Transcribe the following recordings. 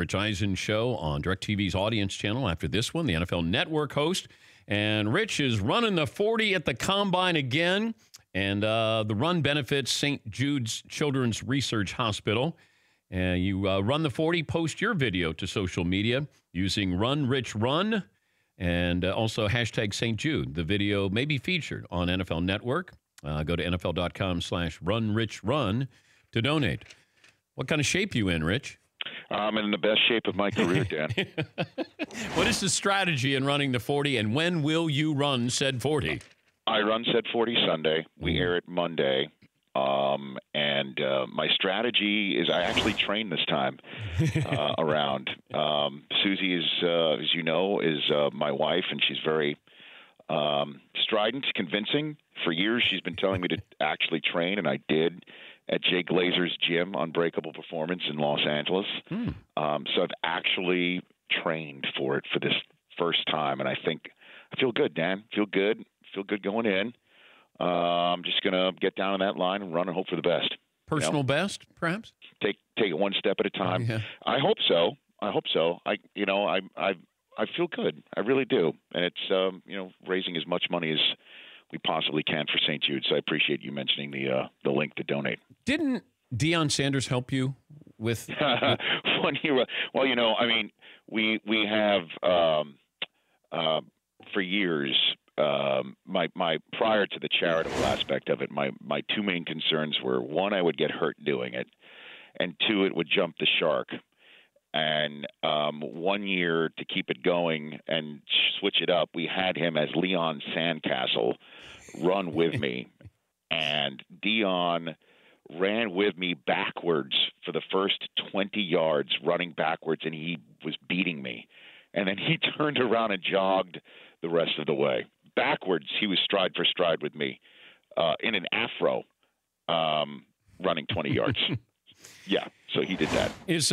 Rich Eisen show on DirecTV's audience channel after this one, the NFL Network host. And Rich is running the 40 at the Combine again. And the run benefits St. Jude's Children's Research Hospital. And you run the 40, post your video to social media using Run Rich Run and also hashtag St. Jude. The video may be featured on NFL Network. Go to NFL.com/runrichrun to donate. What kind of shape you in, Rich? I'm in the best shape of my career, Dan. What is the strategy in running the 40, and when will you run said 40? I run said 40 Sunday. We air it Monday. And my strategy is I actually train this time around. Susie is, as you know, is my wife, and she's very strident, convincing. For years, she's been telling me to actually train, and I did at Jay Glazer's gym, Unbreakable Performance in Los Angeles. So I've actually trained for it for this first time, and I think I feel good, Dan. Feel good going in. I'm just going to get down on that line and run and hope for the best. Personal best, perhaps? Take it one step at a time. Yeah. I hope so. I feel good. I really do. And it's, raising as much money as we possibly can for St. Jude. So I appreciate you mentioning the link to donate. Didn't Deion Sanders help you with? We have for years. My prior to the charitable aspect of it, my two main concerns were, one, I would get hurt doing it, and two, it would jump the shark. And 1 year to keep it going and switch it up, we had him as Leon Sandcastle run with me, and Deion ran with me backwards for the first 20 yards, running backwards, and he was beating me. And then he turned around and jogged the rest of the way. Backwards, he was stride for stride with me in an afro, running 20 yards. Yeah, so he did that. Is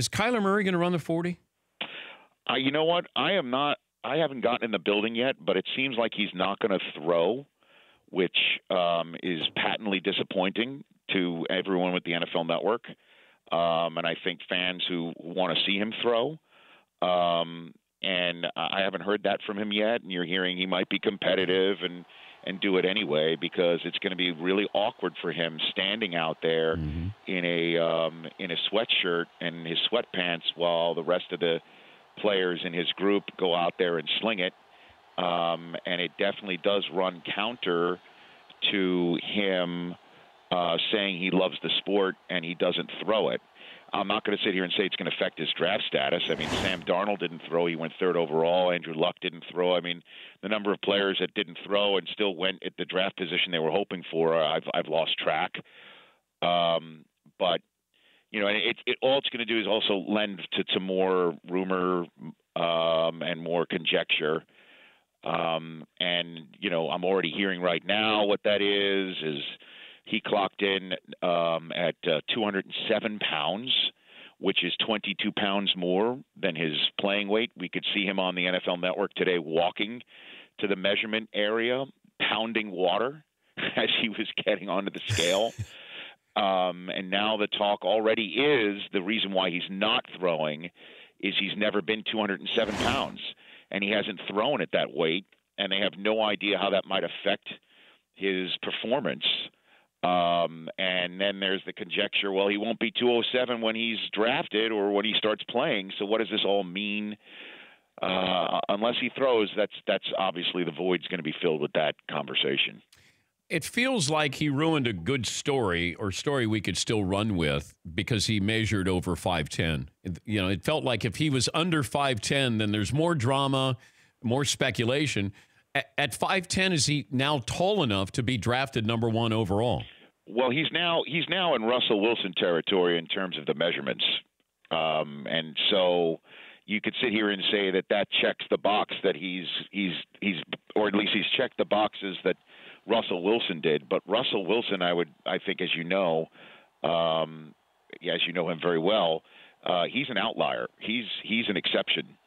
Kyler Murray going to run the 40? You know what? I haven't gotten in the building yet, but it seems like he's not going to throw, which is patently disappointing to everyone with the NFL Network, and I think fans who want to see him throw. And I haven't heard that from him yet, and you're hearing he might be competitive and do it anyway, because it's going to be really awkward for him standing out there in a sweatshirt and his sweatpants while the rest of the players in his group go out there and sling it. And it definitely does run counter to him saying he loves the sport and he doesn't throw it. I'm not going to sit here and say it's going to affect his draft status. I mean, Sam Darnold didn't throw. He went third overall. Andrew Luck didn't throw. I mean, the number of players that didn't throw and still went at the draft position they were hoping for, I've lost track. But, and all it's going to do is also lend to more rumor and more conjecture. And, I'm already hearing right now what that is he clocked in at 207 pounds, which is 22 pounds more than his playing weight. We could see him on the NFL Network today walking to the measurement area, pounding water as he was getting onto the scale. And now the talk already is the reason why he's not throwing is he's never been 207 pounds, and he hasn't thrown at that weight, and they have no idea how that might affect his performance. And then there's the conjecture, well, he won't be 207 when he's drafted or when he starts playing. So what does this all mean? Unless he throws, that's obviously the void's going to be filled with that conversation. It feels like he ruined a good story or story we could still run with because he measured over 5'10". It felt like if he was under 5'10", then there's more drama, more speculation. At 5'10", is he now tall enough to be drafted number one overall? Well, he's now in Russell Wilson territory in terms of the measurements, and so you could sit here and say that checks the box that he's or at least he's checked the boxes that Russell Wilson did. But Russell Wilson, I think, as you know him very well, he's an outlier. He's an exception.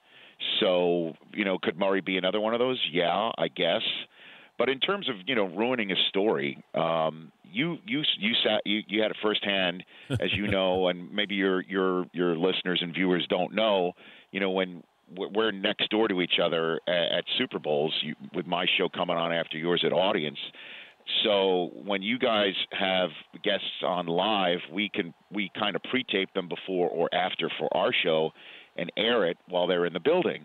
So, could Murray be another one of those? Yeah, I guess. But in terms of ruining a story, you had it firsthand, as you know, and maybe your listeners and viewers don't know. When we're next door to each other at Super Bowls, with my show coming on after yours at Audience. So when you guys have guests on live, we kind of pre-tape them before or after for our show and air it while they're in the building.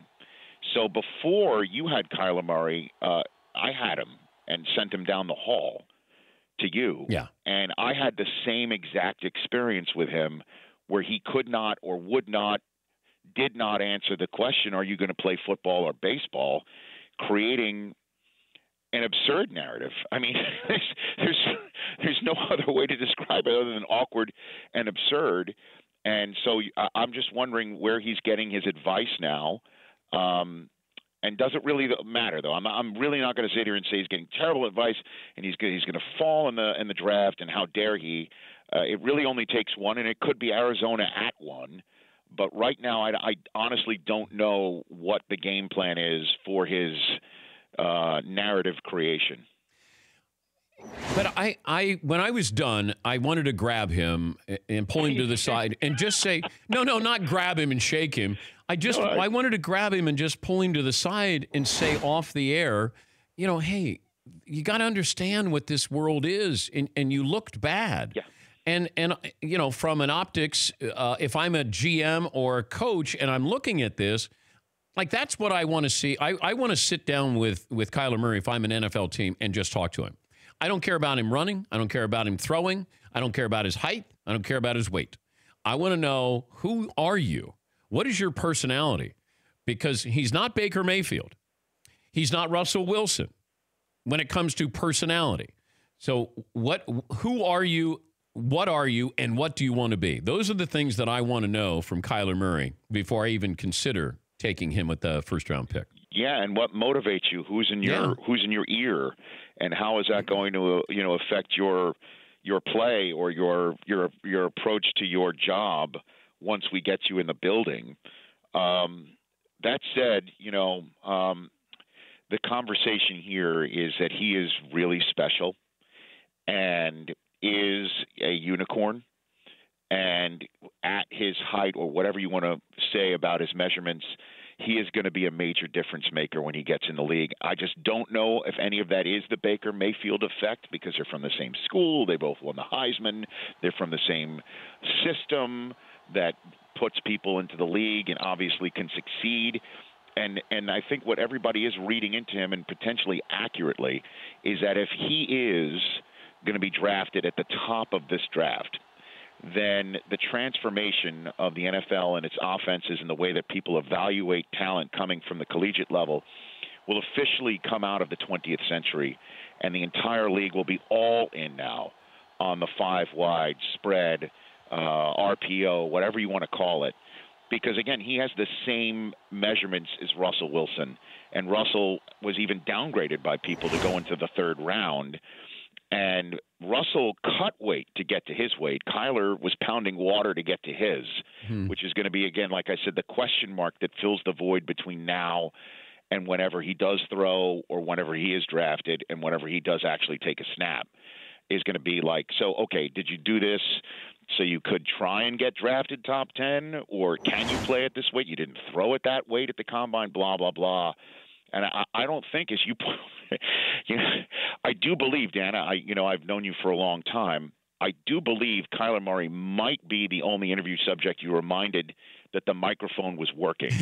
So before you had Kyler Murray, I had him and sent him down the hall to you. Yeah. And I had the same exact experience with him where he could not or did not answer the question, are you going to play football or baseball, creating an absurd narrative. I mean, there's no other way to describe it other than awkward and absurd. And so I'm just wondering where he's getting his advice now. And does it really matter, though? I'm really not going to sit here and say he's getting terrible advice and he's going to fall in the draft, and how dare he. It really only takes one, and it could be Arizona at one. But right now, I honestly don't know what the game plan is for his narrative creation. But when I was done, I wanted to grab him and pull him to the side and just say, no, not grab him and shake him. I wanted to grab him and just pull him to the side and say off the air, hey, you got to understand what this world is, and you looked bad. Yeah. And from an optics, if I'm a GM or a coach and I'm looking at this, like, that's what I want to see. I want to sit down with Kyler Murray if I'm an NFL team and just talk to him. I don't care about him running. I don't care about him throwing. I don't care about his height. I don't care about his weight. I want to know, who are you? What is your personality? Because he's not Baker Mayfield. He's not Russell Wilson when it comes to personality. So who are you? What are you, and what do you want to be? Those are the things that I want to know from Kyler Murray before I even consider taking him with the first-round pick. Yeah, and what motivates you? Who's in your ear, and how is that going to affect your play or your approach to your job once we get you in the building? That said, the conversation here is that he is really special and is a unicorn, and at his height, or whatever you want to say about his measurements, he is going to be a major difference maker when he gets in the league. I just don't know if any of that is the Baker Mayfield effect, because they're from the same school. They both won the Heisman. They're from the same system that puts people into the league and obviously can succeed. And I think what everybody is reading into him, and potentially accurately, is that if he is going to be drafted at the top of this draft, then the transformation of the NFL and its offenses and the way that people evaluate talent coming from the collegiate level will officially come out of the 20th century, and the entire league will be all in now on the 5-wide spread, RPO, whatever you want to call it. Because, again, he has the same measurements as Russell Wilson, and Russell was even downgraded by people to go into the third round. And Russell cut weight to get to his weight. Kyler was pounding water to get to his, which is going to be, again, like I said, the question mark that fills the void between now and whenever he does throw, or whenever he is drafted, and whenever he does actually take a snap, is going to be like, so, okay, did you do this so you could try and get drafted top 10, or can you play at this weight? You didn't throw at that weight at the combine, blah, blah, blah. And I don't think, as you I do believe, Dana, I've known you for a long time. I do believe Kyler Murray might be the only interview subject you reminded that the microphone was working.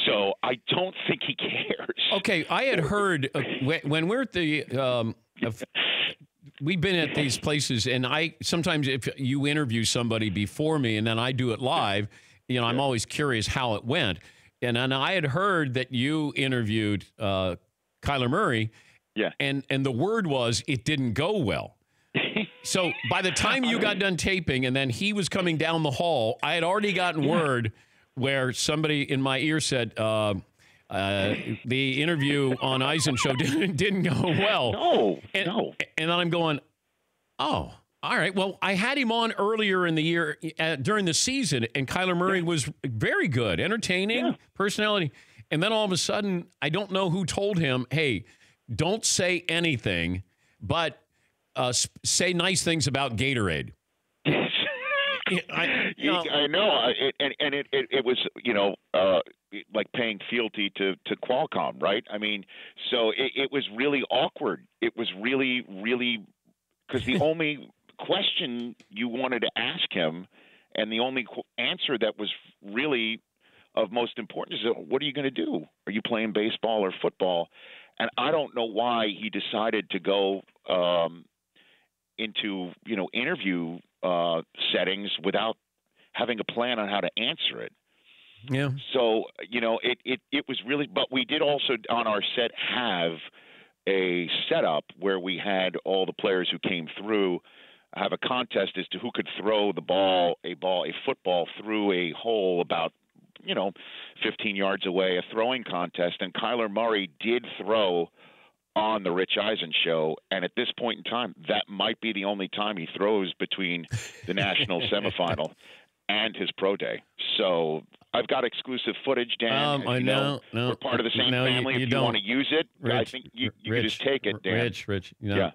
So I don't think he cares. Okay, I had heard when we're at the we've been at these places, and sometimes if you interview somebody before me and then I do it live, I'm always curious how it went. And I had heard that you interviewed Kyler Murray, and the word was it didn't go well. So by the time you got done taping and then he was coming down the hall, I had already gotten word where somebody in my ear said the interview on Eisen show didn't go well. No. And then I'm going, oh, all right. Well, I had him on earlier in the year during the season, and Kyler Murray was very good, entertaining, personality. And then all of a sudden, I don't know who told him, hey, don't say anything, but say nice things about Gatorade. I know, it was like paying fealty to Qualcomm, right? I mean, so it was really awkward. It was really, really because the only question you wanted to ask him, and the only answer that was really of most importance is, what are you going to do? Are you playing baseball or football? And I don't know why he decided to go into interview settings without having a plan on how to answer it. Yeah. So it was really, but we did also on our set have a setup where we had all the players who came through have a contest as to who could throw a football through a hole about 15 yards away, a throwing contest, and Kyler Murray did throw on the Rich Eisen show, and at this point in time, that might be the only time he throws between the national semifinal and his pro day. So I've got exclusive footage, Dan. No, we're part of the same family. If you want to use it, Rich, I think you can just take it, Dan. Rich, yeah.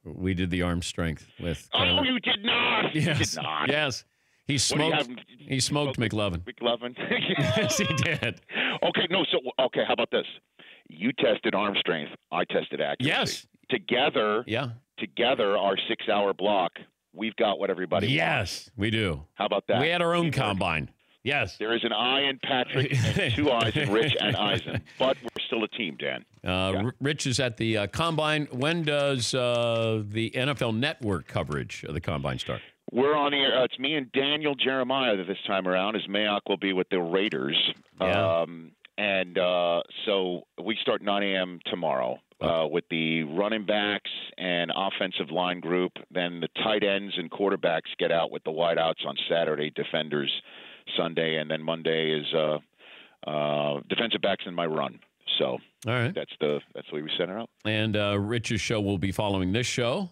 We did the arm strength with. Oh, you did not. Yes. You did not. Yes. He smoked McLovin. McLovin. Yes, he did. Okay, no. So, how about this? You tested arm strength. I tested accuracy. Yes. Together, our 6-hour block, we've got what everybody wants. Yes, we do. How about that? We had our own combine. Yes. There is an I in Patrick and 2 I's in Rich and Eisen, but we're still a team, Dan. Rich is at the combine. When does the NFL Network coverage of the combine start? We're on the air. It's me and Daniel Jeremiah this time around, as Mayock will be with the Raiders. Yeah. So we start 9 a.m. tomorrow with the running backs and offensive line group. Then the tight ends and quarterbacks get out with the wideouts on Saturday, defenders Sunday, and then Monday is defensive backs in my run. So all right, that's the way we set it up. And Rich's show will be following this show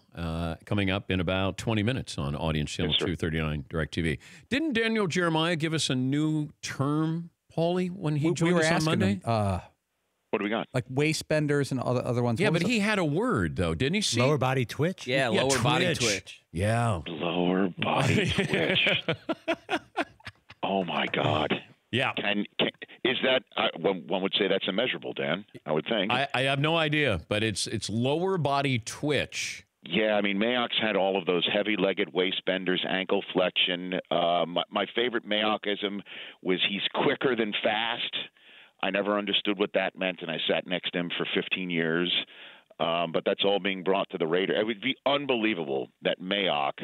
coming up in about 20 minutes on Audience Channel 239 DirecTV. Didn't Daniel Jeremiah give us a new term, Paulie, when he joined us on Monday? What do we got? Like waist benders and other ones. Yeah, but he had a word, though, didn't he? See? Lower body twitch? Yeah, lower body twitch. Yeah. Lower body twitch. Oh, my God. Yeah. Is that one would say that's immeasurable, Dan? I would think. I have no idea, but it's lower body twitch. Yeah, I mean, Mayock's had all of those heavy-legged waist benders, ankle flexion. My favorite Mayockism was he's quicker than fast. I never understood what that meant, and I sat next to him for 15 years. But that's all being brought to the Raiders. It would be unbelievable that Mayock,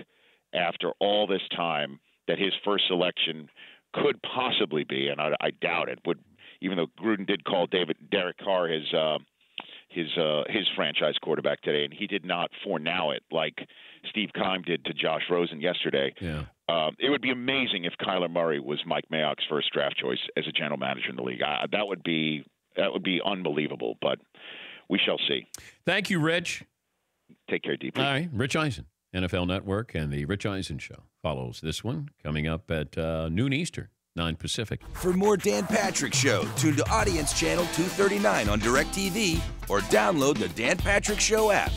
after all this time, that his first selection could possibly be, and I doubt it, would, even though Gruden did call Derek Carr his franchise quarterback today, and he did not foreknow it like Steve Keim did to Josh Rosen yesterday. Yeah. It would be amazing if Kyler Murray was Mike Mayock's first draft choice as a general manager in the league. That would be unbelievable, but we shall see. Thank you, Rich. Take care, DP. All right, Rich Eisen, NFL Network, and the Rich Eisen Show follows this one coming up at noon Eastern, 9 Pacific. For more Dan Patrick Show, tune to Audience Channel 239 on DirecTV or download the Dan Patrick Show app.